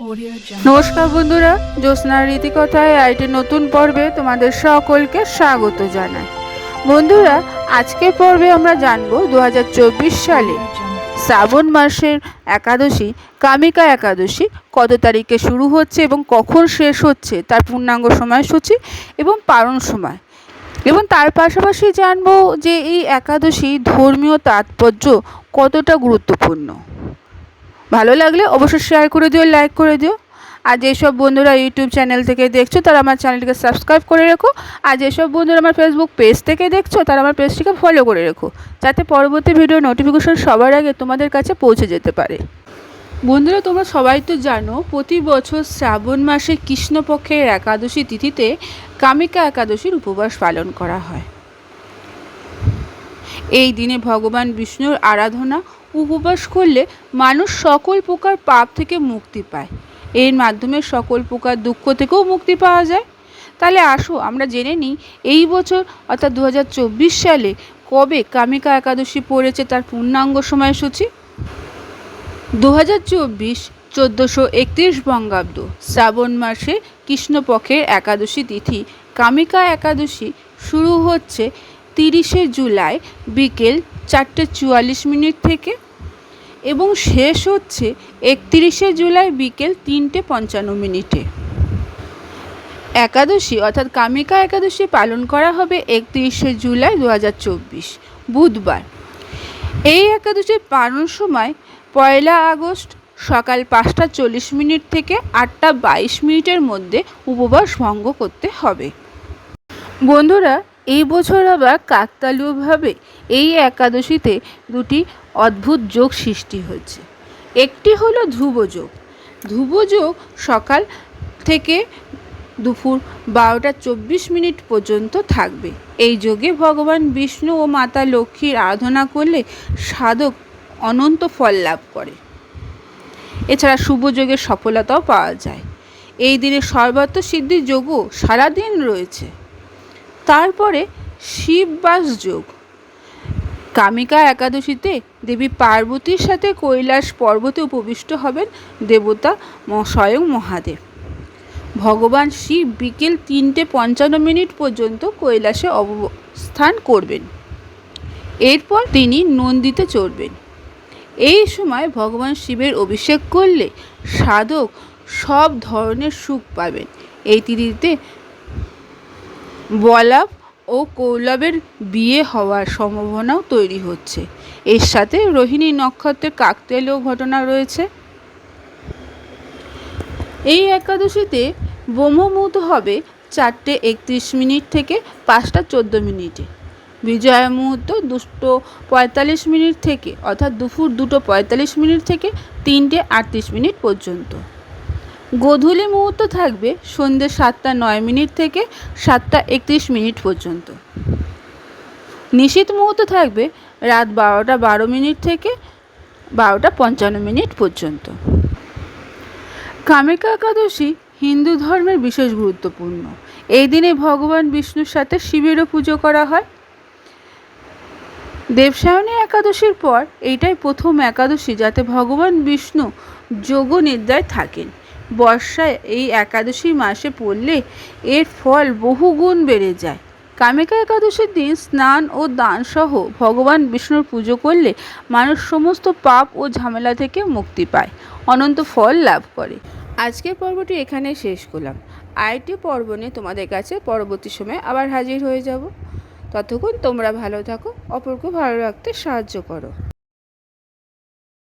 নমস্কার বন্ধুরা, জ্যোৎস্নার রীতিকথায় আইটি নতুন পর্বে তোমাদের সকলকে স্বাগত জানাই। বন্ধুরা, আজকের পর্বে আমরা জানবো 2024 সালে শ্রাবণ মাসের একাদশী কামিকা একাদশী কত তারিখে শুরু হচ্ছে এবং কখন শেষ হচ্ছে, তার পূর্ণাঙ্গ সময়সূচি এবং পালন সময়, এবং তার পাশাপাশি জানবো যে এই একাদশী ধর্মীয় তাৎপর্য কতটা গুরুত্বপূর্ণ। ভালো লাগলে অবশ্যই শেয়ার করে দিও, লাইক করে দিও। আর যেসব বন্ধুরা ইউটিউব চ্যানেল থেকে দেখছো তারা আমার চ্যানেলটিকে সাবস্ক্রাইব করে রেখো, আর যেসব বন্ধুরা আমার ফেসবুক পেজ থেকে দেখছো তারা আমার পেজটিকে ফলো করে রেখো, যাতে পরবর্তী ভিডিও নোটিফিকেশন সবার আগে তোমাদের কাছে পৌঁছে যেতে পারে। বন্ধুরা, তোমরা সবাই তো জানো প্রতি বছর শ্রাবণ মাসে কৃষ্ণপক্ষের একাদশী তিথিতে কামিকা একাদশীর উপবাস পালন করা হয়। এই দিনে ভগবান বিষ্ণুর আরাধনা উপবাস করলে মানুষ সকল প্রকার পাপ থেকে মুক্তি পায়। এর মাধ্যমে সকল প্রকার দুঃখ থেকেও মুক্তি পাওয়া যায়। তাহলে আসো আমরা জেনে নিই এই বছর অর্থাৎ 2024 সালে কবে কামিকা একাদশী পড়েছে, তার পূর্ণাঙ্গ সময়সূচি। 2024 1431 বঙ্গাব্দ শ্রাবণ মাসে কৃষ্ণপক্ষের একাদশী তিথি কামিকা একাদশী শুরু হচ্ছে 30শে জুলাই বিকেল 4:44 থেকে এবং শেষ হচ্ছে 31শে জুলাই বিকেল 3:55। একাদশী অর্থাৎ কামিকা একাদশী পালন করা হবে 31শে জুলাই 2024 বুধবার। এই একাদশীর পালন সময় 1 আগস্ট সকাল 5:40 থেকে 8:22 মধ্যে উপবাস ভঙ্গ করতে হবে। বন্ধুরা, এই বছর আবার কাকতালীয়ভাবে এই একাদশীতে দুটি অদ্ভুত যোগ সৃষ্টি হচ্ছে। একটি হলো ধ্রুবযোগ। ধ্রুবযোগ সকাল থেকে দুপুর 12:24 পর্যন্ত থাকবে। এই যোগে ভগবান বিষ্ণু ও মাতা লক্ষ্মীর আরাধনা করলে সাধক অনন্ত ফল লাভ করে। এছাড়া শুভযোগের সফলতাও পাওয়া যায়। এই দিনে সর্বত্র সিদ্ধির যোগও সারাদিন রয়েছে। তারপরে শিববাস যোগ। কামিকা একাদশীতে দেবী পার্বতীর সাথে কৈলাস পর্বতে উপবিষ্ট হবেন দেবতা স্বয়ং মহাদেব। ভগবান শিব বিকেল 3:55 পর্যন্ত কৈলাসে অবস্থান করবেন। এরপর তিনি নন্দীতে চড়বেন। এই সময় ভগবান শিবের অভিষেক করলে সাধক সব ধরনের সুখ পাবেন। এই তিথিতে বলাব ও কৌলবের বিয়ে হওয়ার সম্ভাবনাও তৈরি হচ্ছে। এর সাথে রোহিণী নক্ষত্রের কাকতালীয় ঘটনা রয়েছে। এই একাদশীতে ব্রহ্মমুহূর্ত হবে 4:31 থেকে 5:14। বিজয়া মুহূর্ত 2:45 থেকে অর্থাৎ দুপুর 2:45 থেকে 3:38 পর্যন্ত। গোধূলি মুহূর্ত থাকবে সন্ধ্যে 7:09 থেকে 7:31 পর্যন্ত। নিশীথ মুহূর্ত থাকবে রাত 12:12 থেকে 12:55 পর্যন্ত। কামিকা একাদশী হিন্দু ধর্মের বিশেষ গুরুত্বপূর্ণ। এই দিনে ভগবান বিষ্ণুর সাথে শিবেরও পুজো করা হয়। দেবসায়নী একাদশীর পর এইটাই প্রথম একাদশী যাতে ভগবান বিষ্ণু যোগ নিদ্রায় থাকেন। বর্ষায় এই একাদশী মাসে পড়লে এর ফল বহুগুণ বেড়ে যায়। কামিকা একাদশীর দিন স্নান ও দান সহ ভগবান বিষ্ণুর পুজো করলে মানুষ সমস্ত পাপ ও ঝামেলা থেকে মুক্তি পায়, অনন্ত ফল লাভ করে। আজকের পর্বটি এখানে শেষ করলাম। আরেকটি পর্ব নিয়ে তোমাদের কাছে পরবর্তী সময়ে আবার হাজির হয়ে যাব। ততক্ষণ তোমরা ভালো থাকো, অপরকে ভালো রাখতে সাহায্য করো।